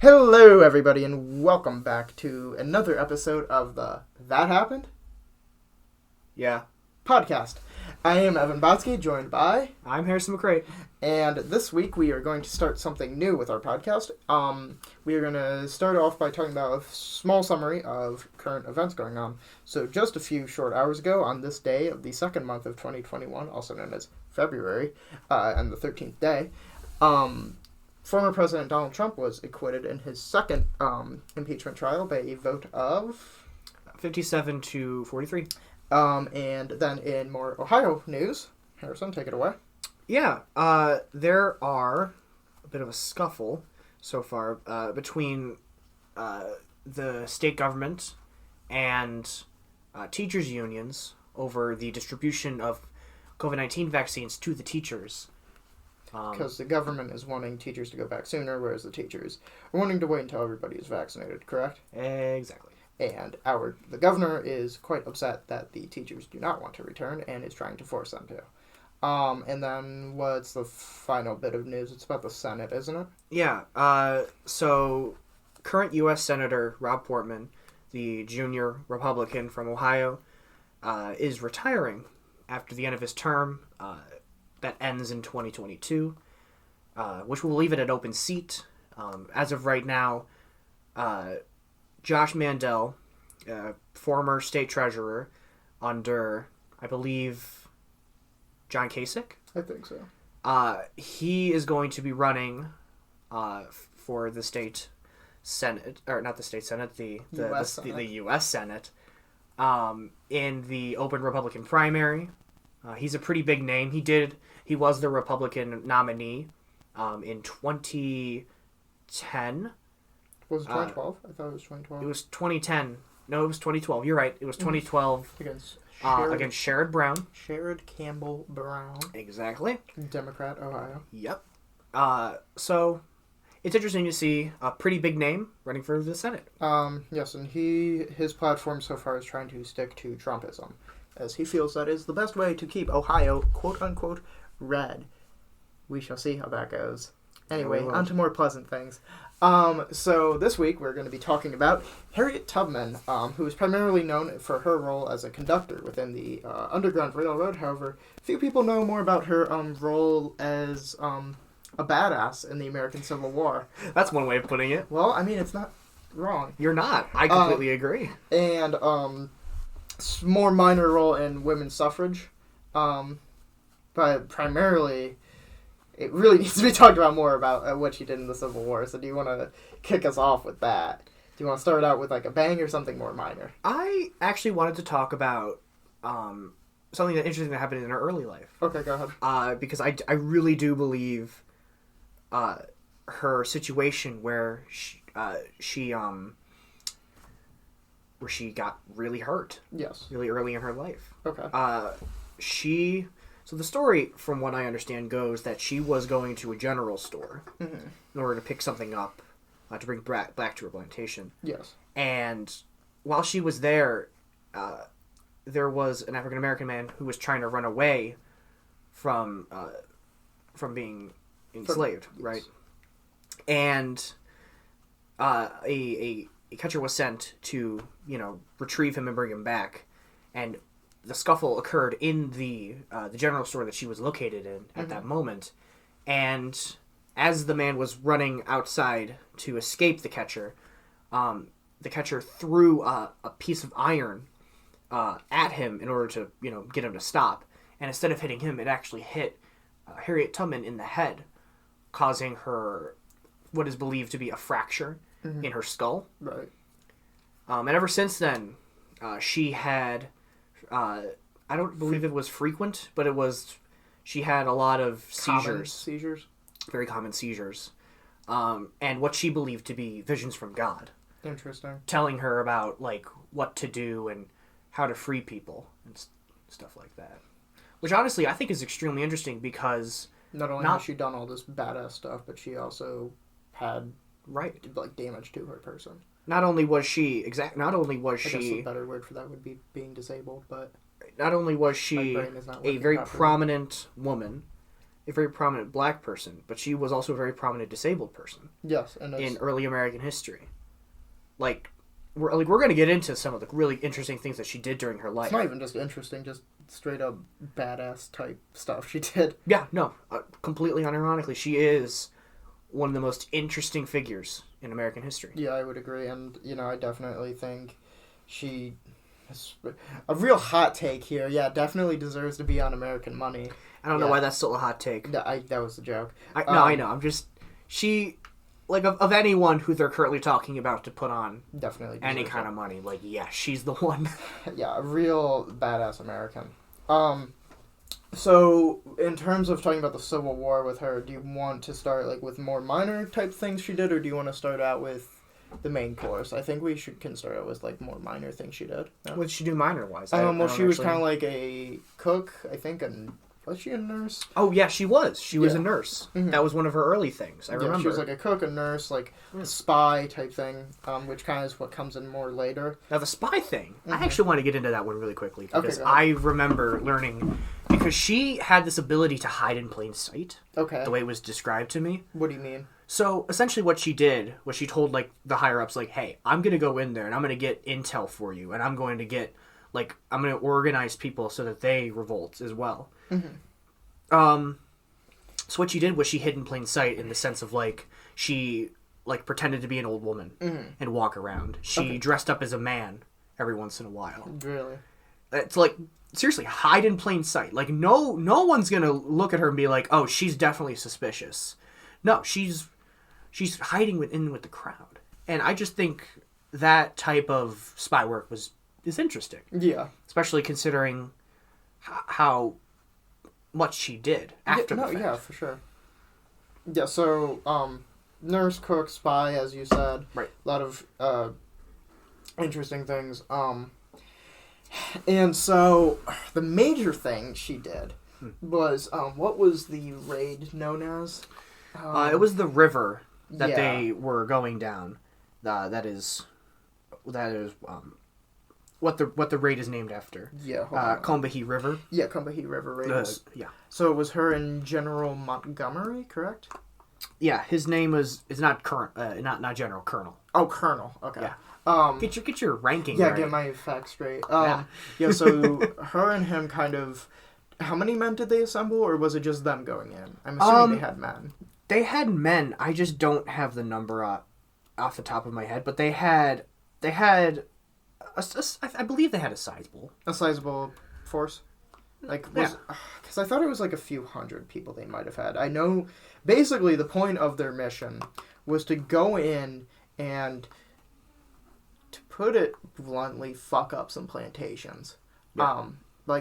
Hello, everybody, and welcome back to another episode of the That Happened Yeah. podcast. I am Evan Botsky, joined by... I'm Harrison McCray. And this week we are going to start something new with our podcast. We are going to start off by talking about a small summary of current events going on. So just a few short hours ago, on this day of the second month of 2021, also known as February, and the 13th day, former President Donald Trump was acquitted in his second impeachment trial by a vote of 57 to 43. And then in more Ohio news, Harrison, take it away. Yeah, there are a bit of a scuffle so far between the state government and teachers' unions over the distribution of COVID-19 vaccines to the teachers. Because the government is wanting teachers to go back sooner, whereas the teachers are wanting to wait until everybody is vaccinated, correct? Exactly. And the governor is quite upset that the teachers do not want to return and is trying to force them to. And then what's the final bit of news? It's about the Senate, isn't it? Yeah, so current U.S. Senator Rob Portman, the junior Republican from Ohio, is retiring after the end of his term. That ends in 2022, which will leave it an open seat. As of right now, Josh Mandel, former state treasurer under, I believe, John Kasich. I think so. He is going to be running for the state Senate, or not the state Senate, the U.S. Senate, in the open Republican primary. He's a pretty big name. He was the Republican nominee in 2010. Was it 2012? I thought it was 2012. It was 2010. No, it was 2012. You're right. It was 2012 against Sherrod Brown. Sherrod Campbell Brown. Exactly. Democrat, Ohio. Yep. So it's interesting to see a pretty big name running for the Senate. Yes, and his platform so far is trying to stick to Trumpism, as he feels that is the best way to keep Ohio, quote-unquote, red. We shall see how that goes. Anyway, on to more pleasant things. So this week we're going to be talking about Harriet Tubman, who is primarily known for her role as a conductor within the Underground Railroad. However, few people know more about her role as a badass in the American Civil War. That's one way of putting it. Well, I mean, it's not wrong. You're not. I completely agree. And more minor role in women's suffrage, but primarily it really needs to be talked about more about what she did in the Civil War. So do you want to kick us off with that? Do you want to start out with like a bang or something more minor? I actually wanted to talk about something interesting that happened in her early life. Okay, go ahead. Because I really do believe her situation where she got really hurt. Yes. Really early in her life. Okay. So the story, from what I understand, goes that she was going to a general store in order to pick something up to bring back to her plantation. Yes. And while she was there, there was an African American man who was trying to run away from being enslaved, right? And a catcher was sent to, retrieve him and bring him back, and the scuffle occurred in the general store that she was located in at that moment. And as the man was running outside to escape the catcher threw a piece of iron at him in order to, get him to stop. And instead of hitting him, it actually hit Harriet Tubman in the head, causing her what is believed to be a fracture in her skull. Right. And ever since then, she had... I don't believe it was frequent, but she had a lot of seizures. Very common seizures. And what she believed to be visions from God. Interesting. Telling her about, what to do and how to free people and stuff like that. Which, honestly, I think is extremely interesting because... Not only has she done all this badass stuff, but she also had, damage to her person. Not only was she... I guess a better word for that would be being disabled, but... Not only was she a very prominent woman a very prominent black person, but she was also a very prominent disabled person. Yes, and in early American history. Like we're going to get into some of the really interesting things that she did during her life. It's not even just interesting, just straight up badass type stuff she did. Yeah, no, completely unironically, she is one of the most interesting figures in American history. Yeah, I would agree, and I definitely think she is a real hot take here. Yeah, definitely deserves to be on American Money. I don't know why that's still a hot take. That was the joke. I know. I'm just of anyone who they're currently talking about to put on definitely any kind of money. Like, yeah, she's the one. Yeah, a real badass American. So, in terms of talking about the Civil War with her, do you want to start with more minor type things she did, or do you want to start out with the main course? I think we can start out with more minor things she did. Yeah. What did she do minor wise? She was kind of like a cook, I think, and was she a nurse? Oh yeah, she was. She was a nurse. Mm-hmm. That was one of her early things. I remember. She was like a cook, a nurse, a spy type thing, which kind of is what comes in more later. Now the spy thing, I actually want to get into that one really quickly because I remember learning because she had this ability to hide in plain sight. Okay. The way it was described to me. What do you mean? So essentially, what she did was she told the higher ups "Hey, I'm gonna go in there and I'm gonna get intel for you, and I'm going to get I'm gonna organize people so that they revolt as well." Mm-hmm. So what she did was she hid in plain sight in the sense of she pretended to be an old woman and walk around. She dressed up as a man every once in a while. Really? It's seriously, hide in plain sight. No one's gonna look at her and be oh, she's definitely suspicious. No, she's hiding with the crowd, and I just think that type of spy work is interesting. Yeah, especially considering how much she did after the fact. Yeah, for sure. Yeah, so nurse, cook, spy, as you said. Right. A lot of interesting things. And so the major thing she did was what was the raid known as? It was the river that they were going down. That is what the raid is named after. Yeah. Combahee River. Yeah, Combahee River raid. Yeah. So it was her and General Montgomery, correct? Yeah, his name is not not General, Colonel. Oh, Colonel. Okay. Yeah. Get your ranking. Yeah, right. get my facts straight. Yeah. So her and him kind of. How many men did they assemble, or was it just them going in? I'm assuming they had men. They had men. I just don't have the number off the top of my head, but they had. I believe they had a sizable force. Because I thought it was a few hundred people they might have had. I know, basically the point of their mission was to go in and, to put it bluntly, fuck up some plantations. Yeah.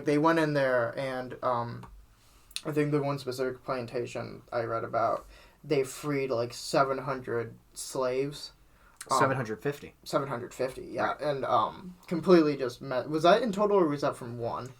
They went in there and, I think the one specific plantation I read about, they freed 700 slaves. 750. 750, yeah. Right. And completely just met. Was that in total, or was that from one?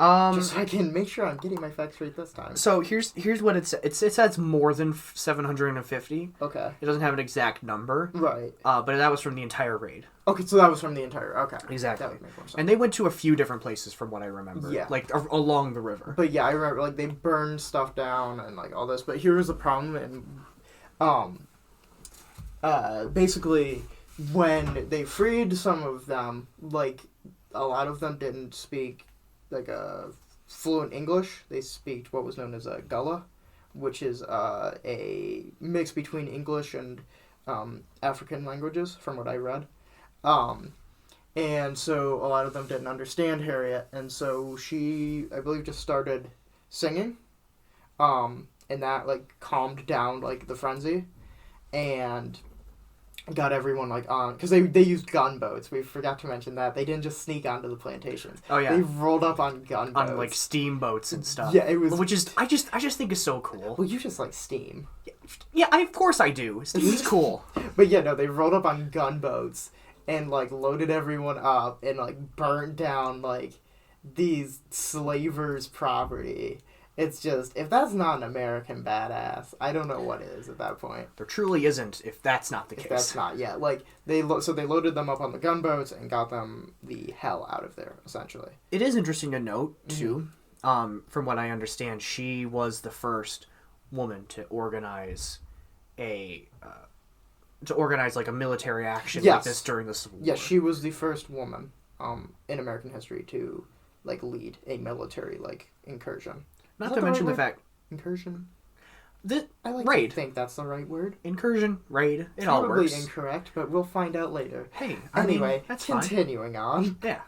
Just so I can make sure I'm getting my facts right this time. So here's what it says. It says more than 750. Okay. It doesn't have an exact number. Right. But that was from the entire raid. Okay, so that was from the entire. Okay. Exactly. That would make more sense. And they went to a few different places from what I remember. Yeah. Along the river. But yeah, I remember they burned stuff down and all this. But here was the problem, and basically when they freed some of them, a lot of them didn't speak fluent English. They speak what was known as a Gullah, which is a mix between English and African languages, from what I read. And so a lot of them didn't understand Harriet, and so she, I believe, just started singing, and that calmed down the frenzy, and got everyone on, because they used gunboats. We forgot to mention that they didn't just sneak onto the plantations. Oh yeah, they rolled up on gunboats, on steamboats and stuff. Yeah, it was, which is I just think is so cool. Well, you just like steam. Yeah, of course I do. Steam's cool. But yeah, no, they rolled up on gunboats and loaded everyone up and burnt down these slavers' property. It's just, if that's not an American badass, I don't know what is at that point. There truly isn't, if that's not the case. If that's not, yeah. They loaded them up on the gunboats and got them the hell out of there, essentially. It is interesting to note, too, from what I understand, she was the first woman to organize like a military action like this during the Civil War. Yes, she was the first woman in American history to like lead a military like incursion. Not to mention the fact incursion. I like raid. to think that's the right word. Incursion, raid, it Probably all works. Probably incorrect, but we'll find out later. Hey, anyway, that's continuing on. Yeah.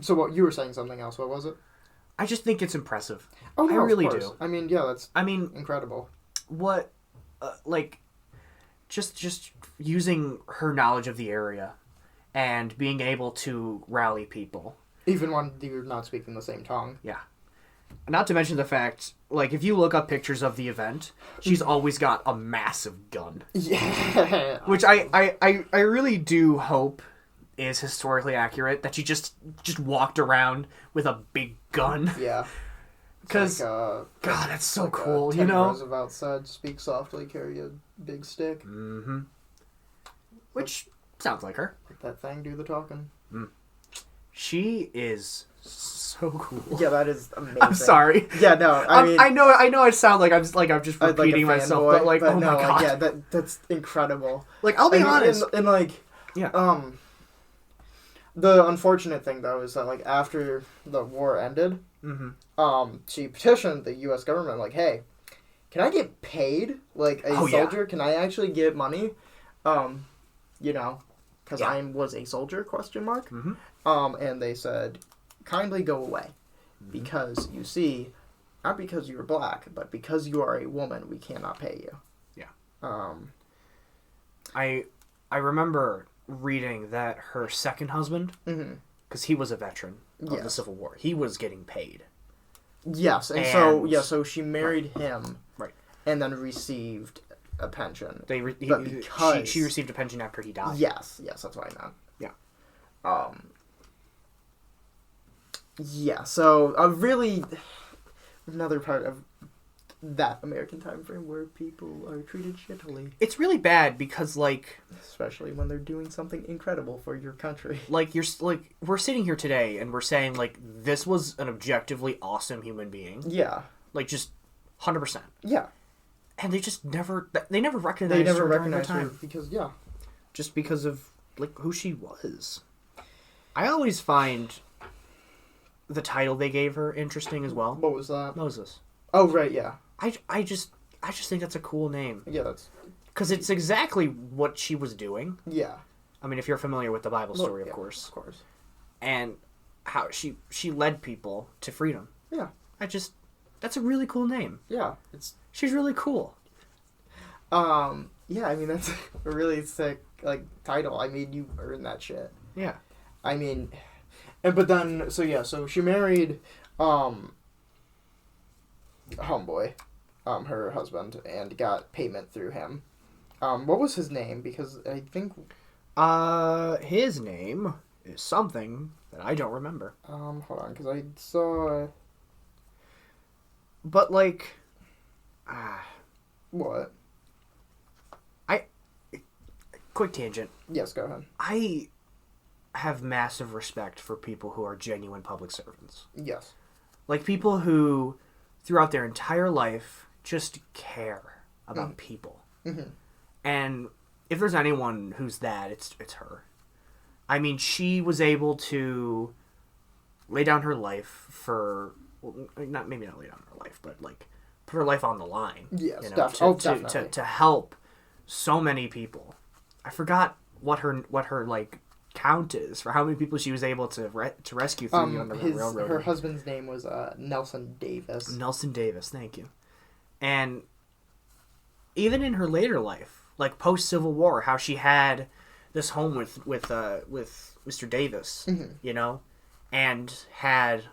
So what you were saying something else? What was it? I just think it's impressive. Oh, no, I really of course. do. I mean, yeah, that's incredible. What, like, just using her knowledge of the area and being able to rally people. Even when you're not speaking the same tongue. Yeah. Not to mention the fact, like, if you look up pictures of the event, she's always got a massive gun. Yeah. Which I really do hope is historically accurate, that she just walked around with a big gun. Yeah. Because, God, that's so cool, you know? Roosevelt said, speak softly, carry a big stick. Mm-hmm. Which sounds like her. Let that thing do the talking. Mm. She is so cool. Yeah, that is amazing. I'm sorry. Yeah, no, I mean... I know I sound like I'm just repeating myself, boy, but, like, oh no, my God. Yeah, that's incredible. Like, I'll be honest. And, like... Yeah. The unfortunate thing, though, is that, like, after the war ended, she petitioned the U.S. government, like, hey, can I get paid, like, a soldier? Yeah. Can I actually get money? You know, because I was a soldier, ? Mm-hmm. And they said, kindly go away. Mm-hmm. Because, you see, not because you're black, but because you are a woman, we cannot pay you. Yeah. I remember reading that her second husband, because he was a veteran of the Civil War, he was getting paid. Yes, and so she married him, right, and then received a pension. Because she received a pension after he died. Yes, that's what I meant. Yeah. Yeah. So really, another part of that American time frame where people are treated shittily. It's really bad because, like, especially when they're doing something incredible for your country. Like, we're sitting here today and we're saying, like, this was an objectively awesome human being. Yeah. Like, just 100%. Yeah. And they just never recognized her because, just because of, like, who she was. I always find the title they gave her interesting as well. What was that? Moses. Oh, right, yeah. I just think that's a cool name. Yeah, that's... Because it's exactly what she was doing. Yeah. I mean, if you're familiar with the Bible story, of course. And how she led people to freedom. Yeah. That's a really cool name. Yeah. She's really cool. Yeah, I mean, that's a really sick, like, title. I mean, you earned that shit. Yeah. I mean, but then, so she married, homeboy, her husband, and got payment through him. What was his name? Because I think... his name is something that I don't remember. Hold on, because I saw... But, like... What? Quick tangent. Yes, go ahead. I have massive respect for people who are genuine public servants. Yes. Like, people who, throughout their entire life, just care about people. Mm-hmm. And if there's anyone who's that, it's her. I mean, she was able to lay down her life for... Well, maybe not lay down her life, but, like, put her life on the line. Yes, you know, definitely. To help so many people. I forgot what her like count is for how many people she was able to rescue through the Underground Railroad. Her husband's name was Nelson Davis. Nelson Davis, thank you. And even in her later life, like post Civil War, how she had this home with Mr. Davis, you know, and had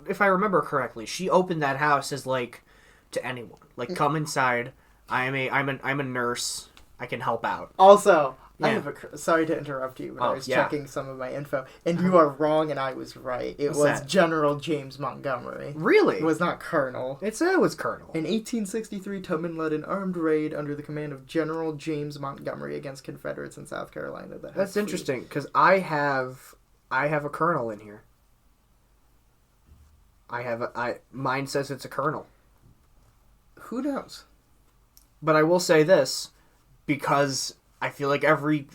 if I remember correctly, she opened that house as like to anyone, like come inside. I'm a nurse. I can help out. Also, yeah. Sorry to interrupt you, but I was checking some of my info, and you are wrong, and I was right. It was General James Montgomery. Really? It was not Colonel. It said it was Colonel. In 1863, Tubman led an armed raid under the command of General James Montgomery against Confederates in South Carolina. That's interesting, because I have I have a colonel in here. Mine says it's a colonel. Who knows? But I will say this, because I feel like every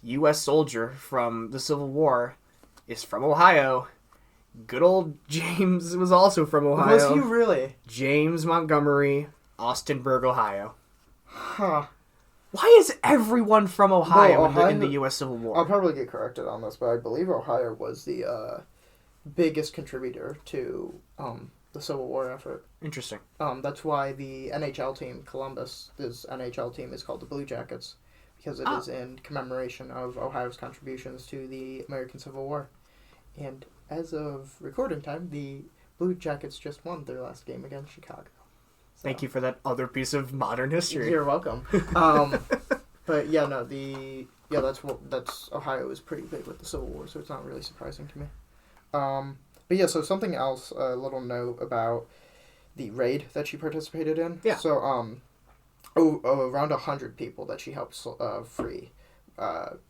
U.S. soldier from the Civil War is from Ohio. Good old James was also from Ohio. Was he really? James Montgomery, Austinburg, Ohio. Huh. Why is everyone from Ohio, in the U.S. Civil War? I'll probably get corrected on this, but I believe Ohio was the biggest contributor to the Civil War effort. Interesting. That's why the NHL team, Columbus, this NHL team is called the Blue Jackets, because it is in commemoration of Ohio's contributions to the American Civil War. And as of recording time, the Blue Jackets just won their last game against Chicago. So. Thank you for that other piece of modern history. You're welcome. But yeah, no, that's Ohio is pretty big with the Civil War, so it's not really surprising to me. But yeah, so something else, a little note about the raid that she participated in. Yeah. So around 100 people that she helped free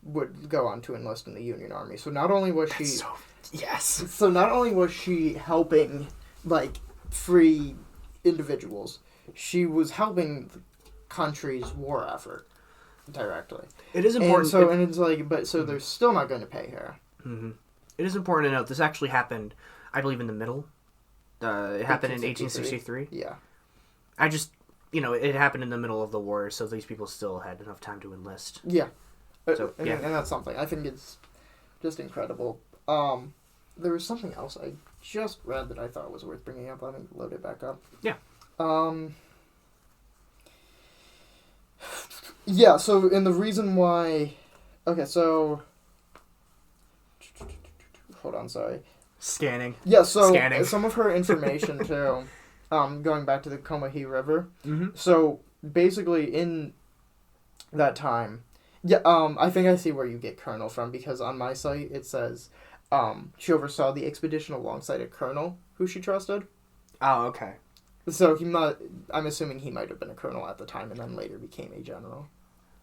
would go on to enlist in the Union Army. So not only was she So not only was she helping free individuals, she was helping the country's war effort directly. It is important. So they're still not going to pay her. Mm-hmm. It is important to note this actually happened, I believe, in the middle. It happened in 1863. Yeah. It happened in the middle of the war, so these people still had enough time to enlist. Yeah. So, and that's something. I think it's just incredible. There was something else I just read that I thought was worth bringing up. Let me load it back up. Yeah. Yeah, so, and the reason why... Okay, so... Hold on, sorry. Scanning. Yeah, so Scanning. Some of her information, too, going back to the Combahee River. Mm-hmm. So, basically, in that time... Yeah, I think I see where you get colonel from, because on my site it says she oversaw the expedition alongside a colonel who she trusted. Oh, okay. So I'm assuming he might have been a colonel at the time and then later became a general.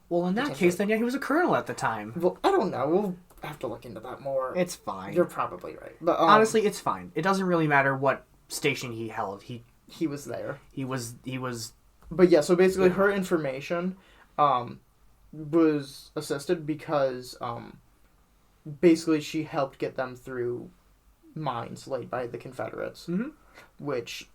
Well, in that case, then yeah, he was a colonel at the time. Well, I don't know. We'll have to look into that more. It's fine. You're probably right. But honestly, it's fine. It doesn't really matter what station he held. He was there. He was. But yeah, so basically her information was assisted because basically she helped get them through mines laid by the Confederates, mm-hmm. which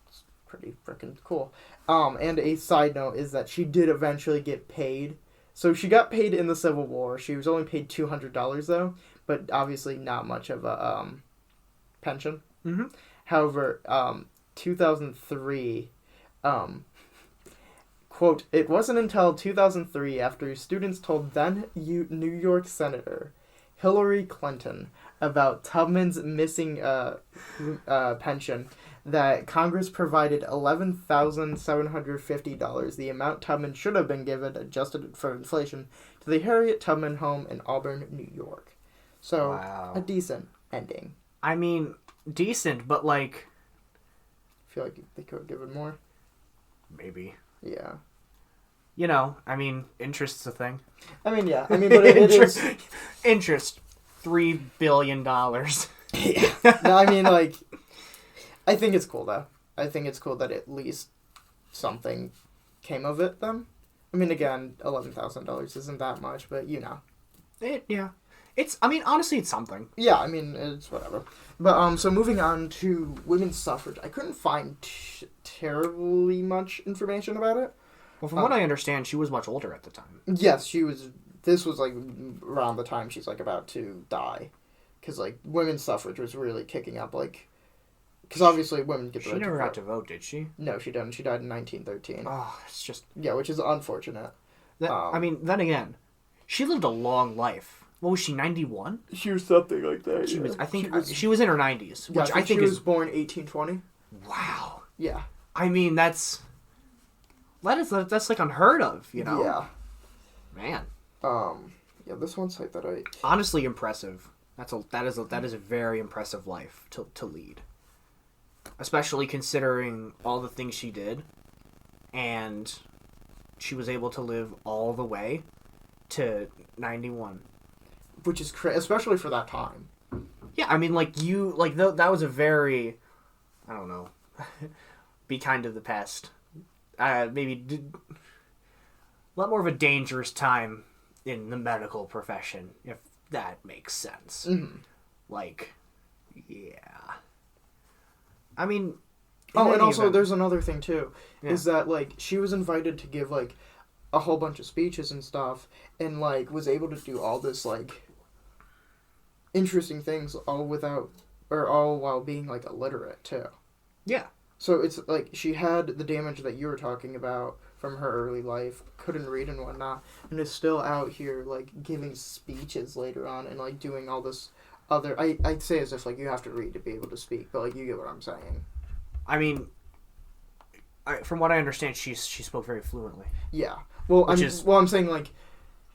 is pretty freaking cool. And a side note is that she did eventually get paid. So she got paid in the Civil War. She was only paid $200 though, but obviously not much of a pension. Mm-hmm. However, 2003, quote, it wasn't until 2003 after students told then New York Senator Hillary Clinton about Tubman's missing pension that Congress provided $11,750, the amount Tubman should have been given adjusted for inflation, to the Harriet Tubman home in Auburn, New York. So, wow. A decent ending. I mean, decent, but I feel like they could have given more. Maybe. Yeah. Interest's a thing. But it is... Interest, $3 billion. Yeah. No, I think it's cool, though. I think it's cool that at least something came of it, then. Again, $11,000 isn't that much, but Yeah. Honestly, it's something. Yeah, it's whatever. But, so moving on to women's suffrage, I couldn't find terribly much information about it. Well, from what I understand, she was much older at the time. Yes, she was. This was, around the time she's, about to die. Because, women's suffrage was really kicking up, because obviously women get the right to vote. She never got to vote, did she? No, she didn't. She died in 1913. Oh, it's just... Yeah, which is unfortunate. Then again, she lived a long life. What was she, 91? She was something like that, She was, I think, she was in her 90s. Which I think she was born 1820. Wow. Yeah. That's unheard of, Yeah. Man. Yeah, this one site that I... Honestly impressive. That is a very impressive life to lead. Especially considering all the things she did. And she was able to live all the way to 91. which is especially for that time. Yeah, I mean, like, that was a very, I don't know, be kind to the past. Maybe a lot more of a dangerous time in the medical profession, if that makes sense. Mm-hmm. Like, yeah. I mean... Oh, and also there's another thing, too, is that, like, she was invited to give, like, a whole bunch of speeches and stuff, and, like, was able to do all this, like, interesting things all while being, like, illiterate, too. Yeah. So it's, like, she had the damage that you were talking about from her early life, couldn't read and whatnot, and is still out here, like, giving speeches later on and, like, doing all this other... I'd say as if, like, you have to read to be able to speak, but, like, you get what I'm saying. I mean, from what I understand, she spoke very fluently. Yeah. Well, I'm saying, like,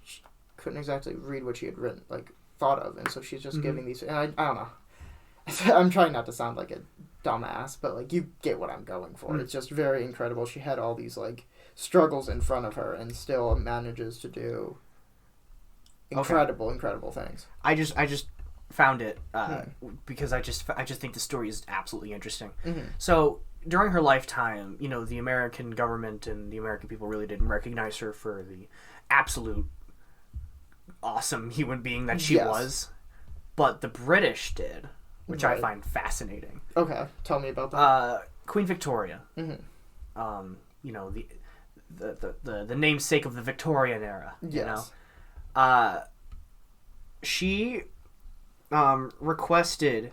she couldn't exactly read what she had written, like, thought of, and so she's just giving these... And I don't know. I'm trying not to sound like a dumbass, but, like, you get what I'm going for. It's just very incredible. She had all these, like, struggles in front of her and still manages to do incredible things. I just found it because I just think the story is absolutely interesting. Mm-hmm. So during her lifetime, you know, the American government and the American people really didn't recognize her for the absolute awesome human being that she was, but the British did, which I find fascinating. Okay, tell me about that. Queen Victoria. Mm-hmm. You know, the namesake of the Victorian era. Yes. You know, she requested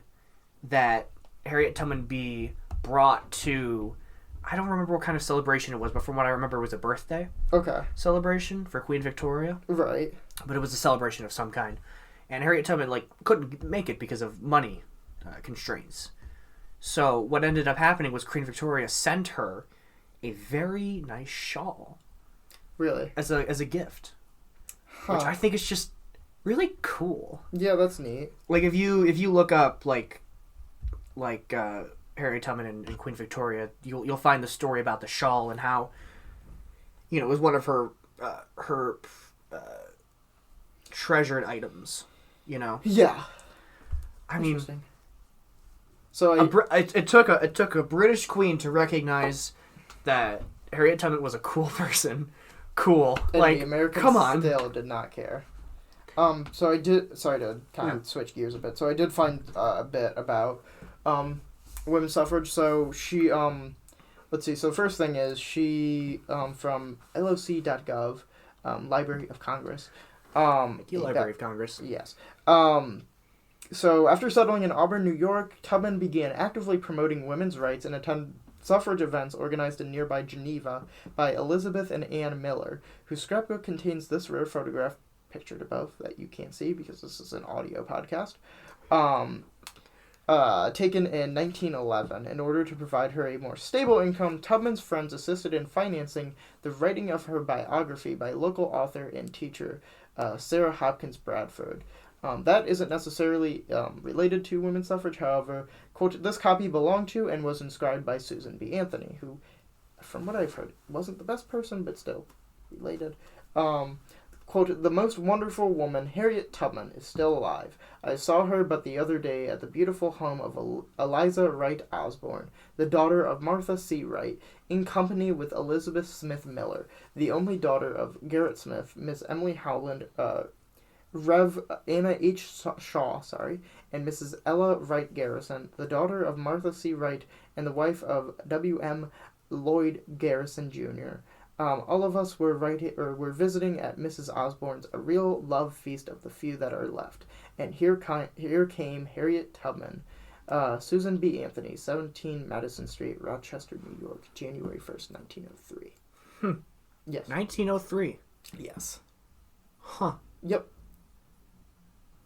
that Harriet Tubman be brought to, I don't remember what kind of celebration it was, but from what I remember, it was a birthday celebration for Queen Victoria. Right. But it was a celebration of some kind. And Harriet Tubman, like, couldn't make it because of money constraints. So what ended up happening was Queen Victoria sent her a very nice shawl. Really? As a gift. Which I think is just really cool. Yeah, that's neat. Like, if you look up, like Harriet Tubman and Queen Victoria, you'll find the story about the shawl and how, you know, it was one of her treasured items, you know? Yeah. I mean, so it took a British queen to recognize that Harriet Tubman was a cool person. Cool. And like, the Americans come on. still did not care. So I did, sorry to kind of switch gears a bit, so I did find a bit about women's suffrage. So she, let's see, so first thing is she, from loc.gov, Library of Congress. Thank you, Library of Congress. Yes. So after settling in Auburn, New York, Tubman began actively promoting women's rights and attended suffrage events organized in nearby Geneva by Elizabeth and Anne Miller, whose scrapbook contains this rare photograph pictured above that you can't see because this is an audio podcast, taken in 1911. In order to provide her a more stable income, Tubman's friends assisted in financing the writing of her biography by local author and teacher Sarah Hopkins Bradford. That isn't necessarily related to women's suffrage, however. Quote, this copy belonged to and was inscribed by Susan B. Anthony, who, from what I've heard, wasn't the best person, but still related. Quote, the most wonderful woman, Harriet Tubman, is still alive. I saw her but the other day at the beautiful home of Eliza Wright Osborne, the daughter of Martha C. Wright, in company with Elizabeth Smith Miller, the only daughter of Gerrit Smith, Miss Emily Howland, Rev. Anna H. Shaw, and Mrs. Ella Wright Garrison, the daughter of Martha C. Wright and the wife of W.M. Lloyd Garrison, Jr. All of us were visiting at Mrs. Osborne's, a real love feast of the few that are left. And here came Harriet Tubman, Susan B. Anthony, 17 Madison Street, Rochester, New York, January 1st, 1903. Yes. 1903. Yes. Huh. Yep.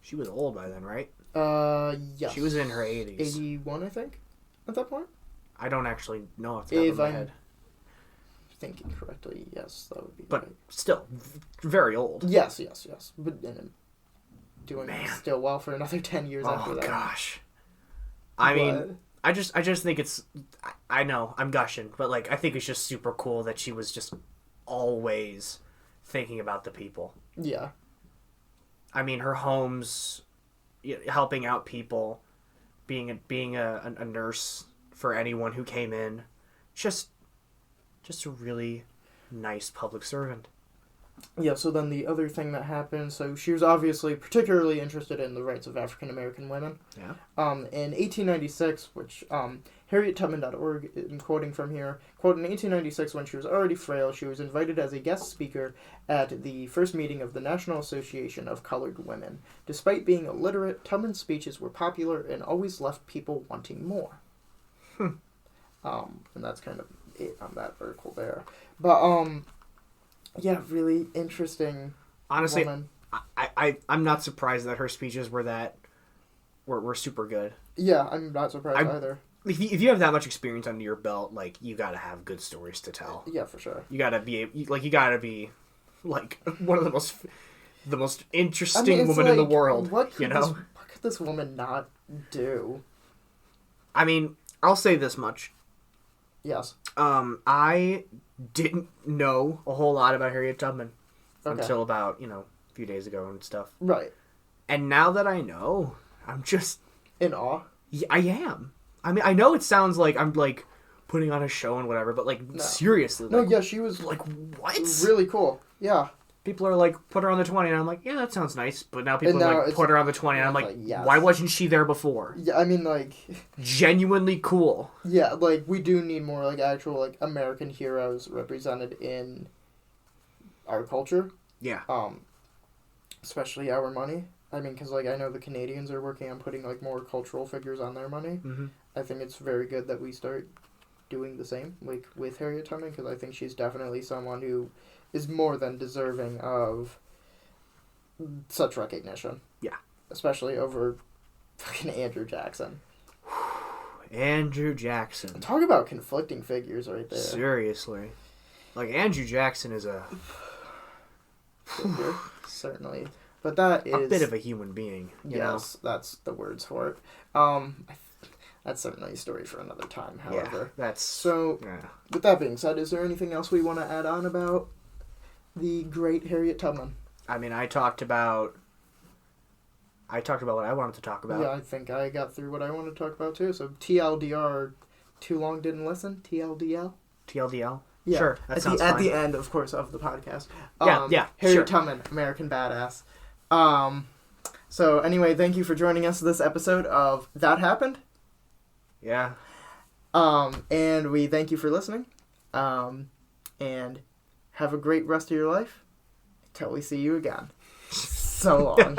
She was old by then, right? Yes. She was in her 80s. 81, I think, at that point. I don't actually know off the top of my head. Thinking correctly, yes, that would be but right. Still very old. Yes. But doing still well for another 10 years after that. Oh gosh. I mean, I just think it's, I know I'm gushing, but like I think it's just super cool that she was just always thinking about the people. Yeah. I mean, her home's helping out people, being a nurse for anyone who came in. Just a really nice public servant. Yeah, so then the other thing that happened, so she was obviously particularly interested in the rights of African American women. Yeah. In 1896, which HarrietTubman.org, I'm quoting from here, quote, in 1896, when she was already frail, she was invited as a guest speaker at the first meeting of the National Association of Colored Women. Despite being illiterate, Tubman's speeches were popular and always left people wanting more. And that's kind of it on that article there. But, yeah, really interesting. Honestly, woman. I'm not surprised that her speeches were super good. Yeah, I'm not surprised either. If you have that much experience under your belt, like, you gotta have good stories to tell. Yeah, for sure. You gotta be like one of the most interesting women in the world. What could this woman not do? I mean, I'll say this much. Yes. I didn't know a whole lot about Harriet Tubman until about, a few days ago and stuff. Right. And now that I know, I'm just... in awe? Yeah, I am. I mean, I know it sounds like I'm, like, putting on a show and whatever, but, like, seriously. No, like, yeah, she was... like, what? Really cool. Yeah. People are like, put her on the 20, and I'm like, yeah, that sounds nice. But now people are like, put her on the 20, and I'm like, yes. Why wasn't she there before? Yeah, I mean, like... genuinely cool. Yeah, like, we do need more, like, actual, like, American heroes represented in our culture. Yeah. Especially our money. I mean, because, like, I know the Canadians are working on putting, like, more cultural figures on their money. Mm-hmm. I think it's very good that we start doing the same, like, with Harriet Tubman, because I think she's definitely someone who is more than deserving of such recognition. Yeah. Especially over fucking Andrew Jackson. Andrew Jackson. Talk about conflicting figures right there. Seriously. Like, Andrew Jackson is a... figure, certainly. But that is... a bit of a human being, you know? That's the words for it. That's certainly a story for another time, however. Yeah, that's... So, with that being said, is there anything else we want to add on about the great Harriet Tubman? I mean, I talked about what I wanted to talk about. Yeah, I think I got through what I wanted to talk about, too. So, TLDR, too long didn't listen? TLDL? TLDL? Yeah. Sure, that sounds At fine. the end, of course, of the podcast. Yeah, Harriet Tubman, American Badass. So, anyway, thank you for joining us this episode of That Happened. Yeah. And we thank you for listening. And have a great rest of your life until we see you again. So long.